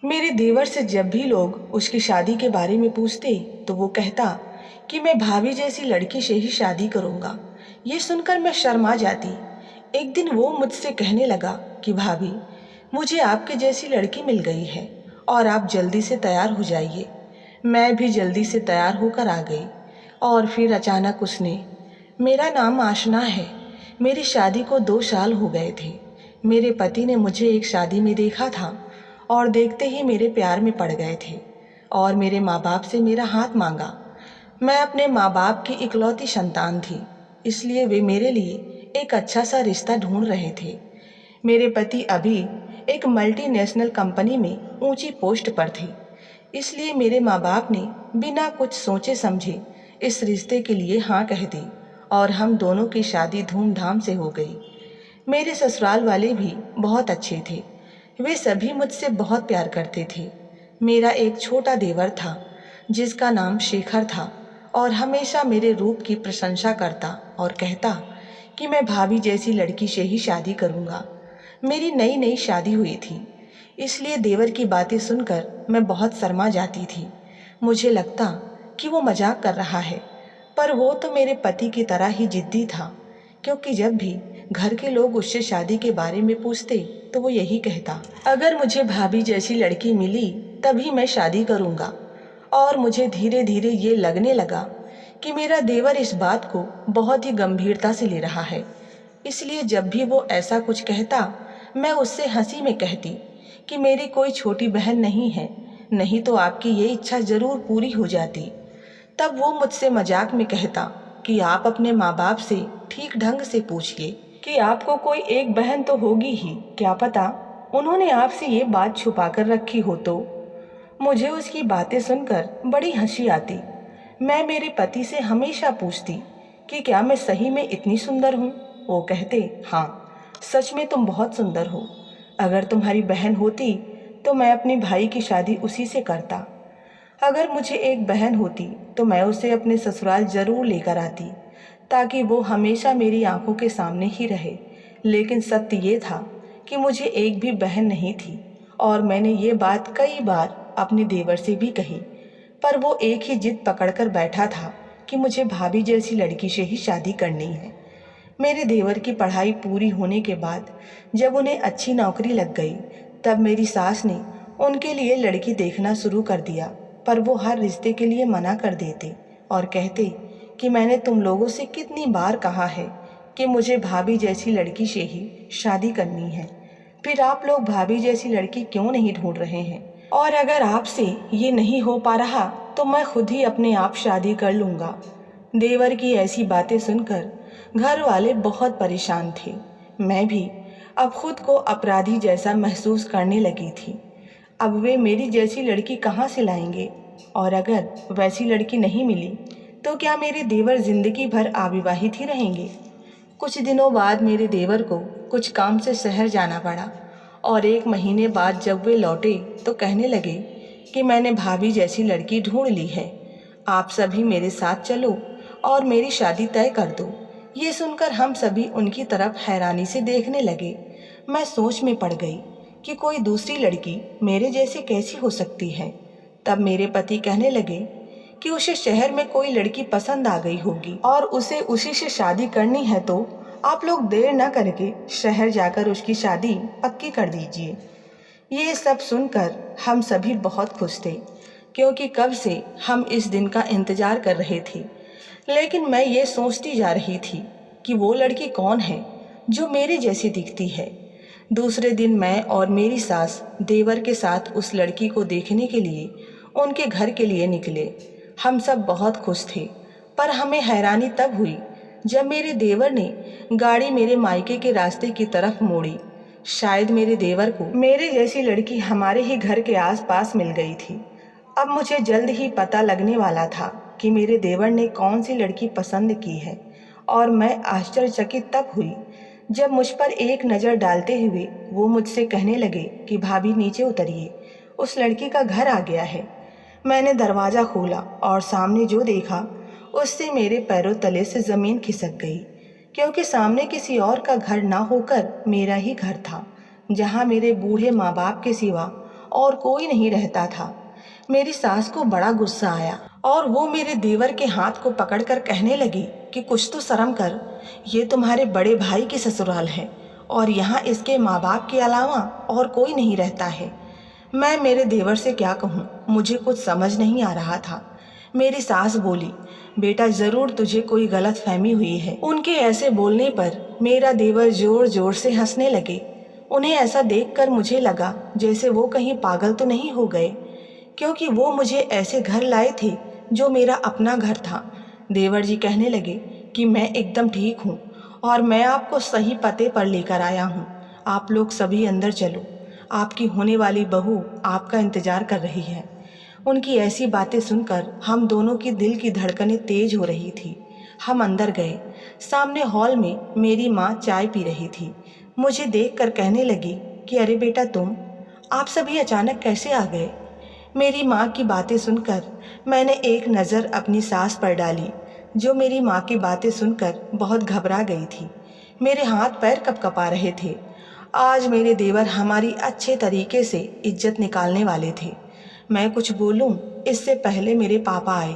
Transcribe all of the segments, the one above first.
मेरे देवर से जब भी लोग उसकी शादी के बारे में पूछते तो वो कहता कि मैं भाभी जैसी लड़की से ही शादी करूँगा। ये सुनकर मैं शर्मा जाती। एक दिन वो मुझसे कहने लगा कि भाभी, मुझे आपके जैसी लड़की मिल गई है और आप जल्दी से तैयार हो जाइए। मैं भी जल्दी से तैयार होकर आ गई और फिर अचानक उसने, मेरा नाम आशना है, मेरी शादी को 2 साल हो गए थे। मेरे पति ने मुझे एक शादी में देखा था और देखते ही मेरे प्यार में पड़ गए थे और मेरे माँ बाप से मेरा हाथ मांगा। मैं अपने माँ बाप की इकलौती संतान थी, इसलिए वे मेरे लिए एक अच्छा सा रिश्ता ढूंढ रहे थे। मेरे पति अभी एक मल्टीनेशनल कंपनी में ऊंची पोस्ट पर थे, इसलिए मेरे माँ बाप ने बिना कुछ सोचे समझे इस रिश्ते के लिए हाँ कह दी और हम दोनों की शादी धूमधाम से हो गई। मेरे ससुराल वाले भी बहुत अच्छे थे, वे सभी मुझसे बहुत प्यार करते थे। मेरा एक छोटा देवर था जिसका नाम शेखर था और हमेशा मेरे रूप की प्रशंसा करता और कहता कि मैं भाभी जैसी लड़की से ही शादी करूँगा। मेरी नई नई शादी हुई थी, इसलिए देवर की बातें सुनकर मैं बहुत शर्मा जाती थी। मुझे लगता कि वो मजाक कर रहा है, पर वो तो मेरे पति की तरह ही जिद्दी था, क्योंकि जब भी घर के लोग उससे शादी के बारे में पूछते तो वो यही कहता, अगर मुझे भाभी जैसी लड़की मिली तभी मैं शादी करूँगा। और मुझे धीरे धीरे ये लगने लगा कि मेरा देवर इस बात को बहुत ही गंभीरता से ले रहा है, इसलिए जब भी वो ऐसा कुछ कहता मैं उससे हंसी में कहती कि मेरी कोई छोटी बहन नहीं है, नहीं तो आपकी ये इच्छा ज़रूर पूरी हो जाती। तब वो मुझसे मजाक में कहता कि आप अपने माँ बाप से ठीक ढंग से पूछिए कि आपको कोई एक बहन तो होगी ही, क्या पता उन्होंने आपसे ये बात छुपा कर रखी हो तो। मुझे उसकी बातें सुनकर बड़ी हंसी आती। मैं मेरे पति से हमेशा पूछती कि क्या मैं सही में इतनी सुंदर हूँ। वो कहते, हाँ सच में तुम बहुत सुंदर हो। अगर तुम्हारी बहन होती तो मैं अपने भाई की शादी उसी से करता। अगर मुझे एक बहन होती तो मैं उसे अपने ससुराल जरूर लेकर आती, ताकि वो हमेशा मेरी आंखों के सामने ही रहे। लेकिन सत्य ये था कि मुझे एक भी बहन नहीं थी और मैंने ये बात कई बार अपने देवर से भी कही, पर वो एक ही जिद पकड़कर बैठा था कि मुझे भाभी जैसी लड़की से ही शादी करनी है। मेरे देवर की पढ़ाई पूरी होने के बाद जब उन्हें अच्छी नौकरी लग गई, तब मेरी सास ने उनके लिए लड़की देखना शुरू कर दिया, पर वो हर रिश्ते के लिए मना कर देते और कहते कि मैंने तुम लोगों से कितनी बार कहा है कि मुझे भाभी जैसी लड़की से ही शादी करनी है, फिर आप लोग भाभी जैसी लड़की क्यों नहीं ढूंढ रहे हैं? और अगर आपसे ये नहीं हो पा रहा तो मैं खुद ही अपने आप शादी कर लूँगा। देवर की ऐसी बातें सुनकर घर वाले बहुत परेशान थे। मैं भी अब खुद को अपराधी जैसा महसूस करने लगी थी। अब वे मेरी जैसी लड़की कहाँ से लाएंगे? और अगर वैसी लड़की नहीं मिली तो क्या मेरे देवर जिंदगी भर अविवाहित ही रहेंगे? कुछ दिनों बाद मेरे देवर को कुछ काम से शहर जाना पड़ा और 1 महीने बाद जब वे लौटे तो कहने लगे कि मैंने भाभी जैसी लड़की ढूंढ ली है, आप सभी मेरे साथ चलो और मेरी शादी तय कर दो। ये सुनकर हम सभी उनकी तरफ हैरानी से देखने लगे। मैं सोच में पड़ गई कि कोई दूसरी लड़की मेरे जैसी कैसी हो सकती है। तब मेरे पति कहने लगे कि उसे शहर में कोई लड़की पसंद आ गई होगी और उसे उसी से शादी करनी है, तो आप लोग देर न करके शहर जाकर उसकी शादी पक्की कर दीजिए। ये सब सुनकर हम सभी बहुत खुश थे, क्योंकि कब से हम इस दिन का इंतजार कर रहे थे। लेकिन मैं ये सोचती जा रही थी कि वो लड़की कौन है जो मेरी जैसी दिखती है। दूसरे दिन मैं और मेरी सास देवर के साथ उस लड़की को देखने के लिए उनके घर के लिए निकले। हम सब बहुत खुश थे, पर हमें हैरानी तब हुई जब मेरे देवर ने गाड़ी मेरे मायके के रास्ते की तरफ मोड़ी। शायद मेरे देवर को मेरे जैसी लड़की हमारे ही घर के आसपास मिल गई थी। अब मुझे जल्द ही पता लगने वाला था कि मेरे देवर ने कौन सी लड़की पसंद की है, और मैं आश्चर्यचकित तब हुई जब मुझ पर एक नज़र डालते हुए वो मुझसे कहने लगे कि भाभी नीचे उतरिए, उस लड़की का घर आ गया है। मैंने दरवाज़ा खोला और सामने जो देखा उससे मेरे पैरों तले से ज़मीन खिसक गई, क्योंकि सामने किसी और का घर ना होकर मेरा ही घर था, जहाँ मेरे बूढ़े माँ बाप के सिवा और कोई नहीं रहता था। मेरी सास को बड़ा गुस्सा आया और वो मेरे देवर के हाथ को पकड़कर कहने लगी कि कुछ तो शर्म कर, ये तुम्हारे बड़े भाई की ससुराल है और यहाँ इसके माँ बाप के अलावा और कोई नहीं रहता है। मैं मेरे देवर से क्या कहूँ, मुझे कुछ समझ नहीं आ रहा था। मेरी सास बोली, बेटा ज़रूर तुझे कोई गलत फहमी हुई है। उनके ऐसे बोलने पर मेरा देवर जोर जोर से हंसने लगे। उन्हें ऐसा देखकर मुझे लगा जैसे वो कहीं पागल तो नहीं हो गए, क्योंकि वो मुझे ऐसे घर लाए थे जो मेरा अपना घर था। देवर जी कहने लगे कि मैं एकदम ठीक हूँ और मैं आपको सही पते पर लेकर आया हूँ। आप लोग सभी अंदर चलो, आपकी होने वाली बहू आपका इंतजार कर रही है। उनकी ऐसी बातें सुनकर हम दोनों की दिल की धड़कनें तेज हो रही थी। हम अंदर गए। सामने हॉल में मेरी माँ चाय पी रही थी। मुझे देखकर कहने लगी कि अरे बेटा तुम, आप सभी अचानक कैसे आ गए। मेरी माँ की बातें सुनकर मैंने एक नज़र अपनी सास पर डाली, जो मेरी माँ की बातें सुनकर बहुत घबरा गई थी। मेरे हाथ पैर कँपकँपा रहे थे। आज मेरे देवर हमारी अच्छे तरीके से इज्जत निकालने वाले थे। मैं कुछ बोलूं इससे पहले मेरे पापा आए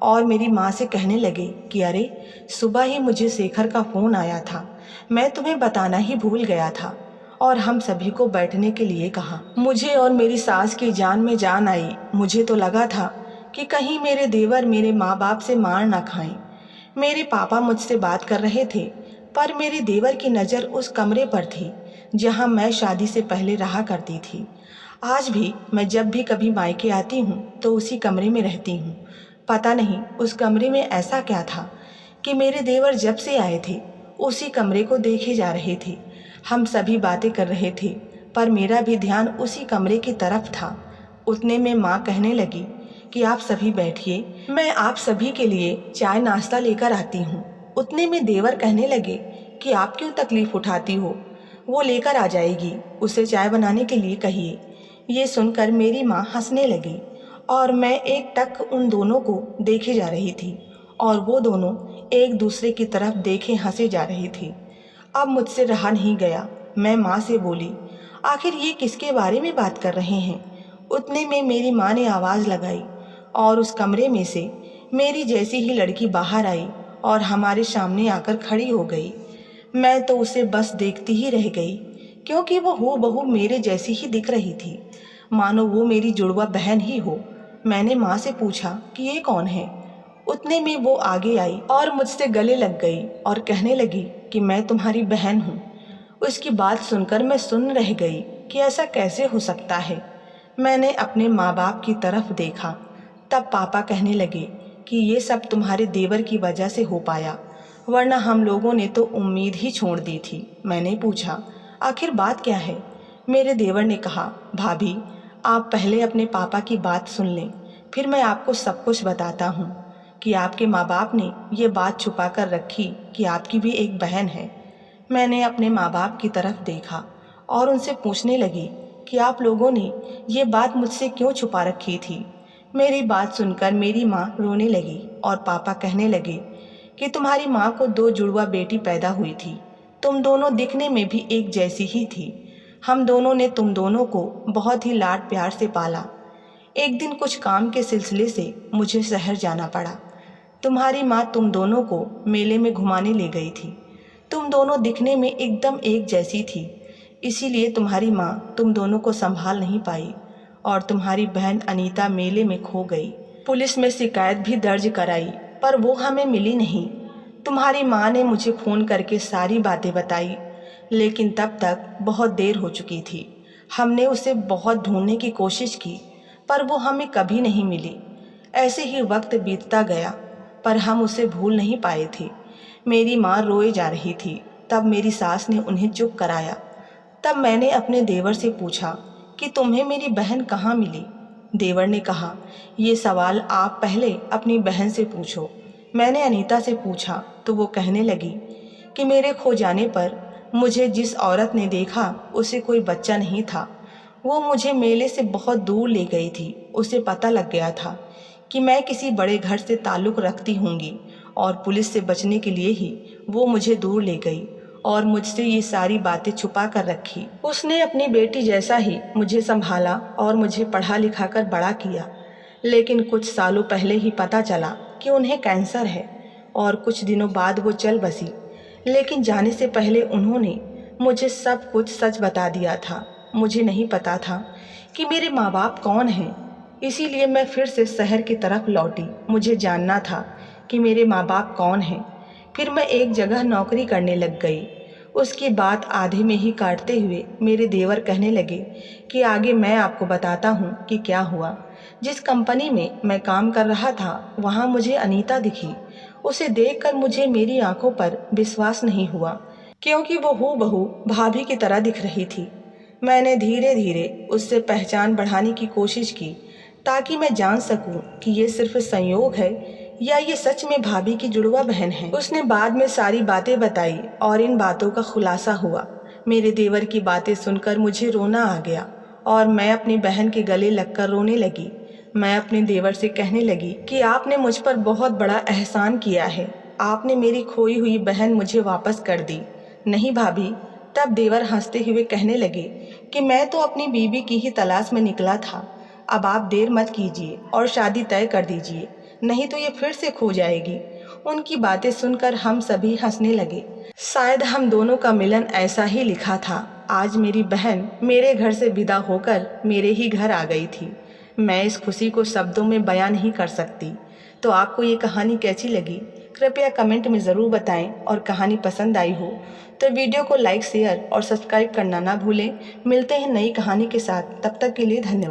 और मेरी माँ से कहने लगे कि अरे सुबह ही मुझे शेखर का फ़ोन आया था, मैं तुम्हें बताना ही भूल गया था। और हम सभी को बैठने के लिए कहा। मुझे और मेरी सास की जान में जान आई। मुझे तो लगा था कि कहीं मेरे देवर मेरे माँ बाप से मार ना खाएं। मेरे पापा मुझसे बात कर रहे थे, पर मेरे देवर की नज़र उस कमरे पर थी जहाँ मैं शादी से पहले रहा करती थी। आज भी मैं जब भी कभी मायके आती हूँ तो उसी कमरे में रहती हूँ। पता नहीं उस कमरे में ऐसा क्या था कि मेरे देवर जब से आए थे उसी कमरे को देखे जा रहे थे। हम सभी बातें कर रहे थे, पर मेरा भी ध्यान उसी कमरे की तरफ था। उतने में माँ कहने लगी कि आप सभी बैठिए, मैं आप सभी के लिए चाय नाश्ता लेकर आती हूँ। उतने में देवर कहने लगे कि आप क्यों तकलीफ़ उठाती हो, वो लेकर आ जाएगी, उसे चाय बनाने के लिए कहिए। ये सुनकर मेरी माँ हंसने लगी और मैं एक टक उन दोनों को देखे जा रही थी और वो दोनों एक दूसरे की तरफ देखे हंसे जा रही थी। अब मुझसे रहा नहीं गया। मैं माँ से बोली, आखिर ये किसके बारे में बात कर रहे हैं। उतने में मेरी माँ ने आवाज़ लगाई और उस कमरे में से मेरी जैसी ही लड़की बाहर आई और हमारे सामने आकर खड़ी हो गई। मैं तो उसे बस देखती ही रह गई, क्योंकि वो हूबहू मेरे जैसी ही दिख रही थी, मानो वो मेरी जुड़वा बहन ही हो। मैंने माँ से पूछा कि ये कौन है। उतने में वो आगे आई और मुझसे गले लग गई और कहने लगी कि मैं तुम्हारी बहन हूँ। उसकी बात सुनकर मैं सुन रह गई कि ऐसा कैसे हो सकता है। मैंने अपने माँ बाप की तरफ देखा, तब पापा कहने लगे कि ये सब तुम्हारे देवर की वजह से हो पाया, वरना हम लोगों ने तो उम्मीद ही छोड़ दी थी। मैंने पूछा, आखिर बात क्या है। मेरे देवर ने कहा, भाभी आप पहले अपने पापा की बात सुन लें, फिर मैं आपको सब कुछ बताता हूँ कि आपके माँ बाप ने ये बात छुपा कर रखी कि आपकी भी एक बहन है। मैंने अपने माँ बाप की तरफ देखा और उनसे पूछने लगी कि आप लोगों ने ये बात मुझसे क्यों छुपा रखी थी। मेरी बात सुनकर मेरी माँ रोने लगी और पापा कहने लगे कि तुम्हारी माँ को 2 जुड़वा बेटी पैदा हुई थी, तुम दोनों दिखने में भी एक जैसी ही थी। हम दोनों ने तुम दोनों को बहुत ही लाड प्यार से पाला। एक दिन कुछ काम के सिलसिले से मुझे शहर जाना पड़ा। तुम्हारी माँ तुम दोनों को मेले में घुमाने ले गई थी। तुम दोनों दिखने में एकदम एक जैसी थी, इसीलिए तुम्हारी माँ तुम दोनों को संभाल नहीं पाई और तुम्हारी बहन अनीता मेले में खो गई। पुलिस में शिकायत भी दर्ज कराई, पर वो हमें मिली नहीं। तुम्हारी माँ ने मुझे फ़ोन करके सारी बातें बताई, लेकिन तब तक बहुत देर हो चुकी थी। हमने उसे बहुत ढूंढने की कोशिश की, पर वो हमें कभी नहीं मिली। ऐसे ही वक्त बीतता गया, पर हम उसे भूल नहीं पाए थे। मेरी माँ रोए जा रही थी। तब मेरी सास ने उन्हें चुप कराया। तब मैंने अपने देवर से पूछा कि तुम्हें मेरी बहन कहाँ मिली। देवर ने कहा, ये सवाल आप पहले अपनी बहन से पूछो। मैंने अनीता से पूछा तो वो कहने लगी कि मेरे खो जाने पर मुझे जिस औरत ने देखा उसे कोई बच्चा नहीं था। वो मुझे मेले से बहुत दूर ले गई थी। उसे पता लग गया था कि मैं किसी बड़े घर से ताल्लुक़ रखती होंगी और पुलिस से बचने के लिए ही वो मुझे दूर ले गई और मुझसे ये सारी बातें छुपा कर रखी। उसने अपनी बेटी जैसा ही मुझे संभाला और मुझे पढ़ा लिखा कर बड़ा किया। लेकिन कुछ सालों पहले ही पता चला कि उन्हें कैंसर है और कुछ दिनों बाद वो चल बसी। लेकिन जाने से पहले उन्होंने मुझे सब कुछ सच बता दिया था। मुझे नहीं पता था कि मेरे माँ बाप कौन हैं, इसीलिए मैं फिर से शहर की तरफ लौटी। मुझे जानना था कि मेरे माँ बाप कौन हैं। फिर मैं एक जगह नौकरी करने लग गई। उसकी बात आधे में ही काटते हुए मेरे देवर कहने लगे कि आगे मैं आपको बताता हूँ कि क्या हुआ। जिस कंपनी में मैं काम कर रहा था वहाँ मुझे अनीता दिखी। उसे देखकर मुझे मेरी आंखों पर विश्वास नहीं हुआ, क्योंकि वो हूबहू भाभी की तरह दिख रही थी। मैंने धीरे धीरे उससे पहचान बढ़ाने की कोशिश की ताकि मैं जान सकूं कि ये सिर्फ संयोग है या ये सच में भाभी की जुड़वा बहन है। उसने बाद में सारी बातें बताई और इन बातों का खुलासा हुआ। मेरे देवर की बातें सुनकर मुझे रोना आ गया और मैं अपनी बहन के गले लगकर रोने लगी। मैं अपने देवर से कहने लगी कि आपने मुझ पर बहुत बड़ा एहसान किया है। आपने मेरी खोई हुई बहन मुझे वापस कर दी। नहीं भाभी, तब देवर हंसते हुए कहने लगे कि मैं तो अपनी बीवी की ही तलाश में निकला था। अब आप देर मत कीजिए और शादी तय कर दीजिए, नहीं तो ये फिर से खो जाएगी। उनकी बातें सुनकर हम सभी हंसने लगे। शायद हम दोनों का मिलन ऐसा ही लिखा था। आज मेरी बहन मेरे घर से विदा होकर मेरे ही घर आ गई थी। मैं इस खुशी को शब्दों में बयां नहीं कर सकती। तो आपको ये कहानी कैसी लगी कृपया कमेंट में ज़रूर बताएं, और कहानी पसंद आई हो तो वीडियो को लाइक, शेयर और सब्सक्राइब करना ना भूलें। मिलते हैं नई कहानी के साथ, तब तक के लिए धन्यवाद।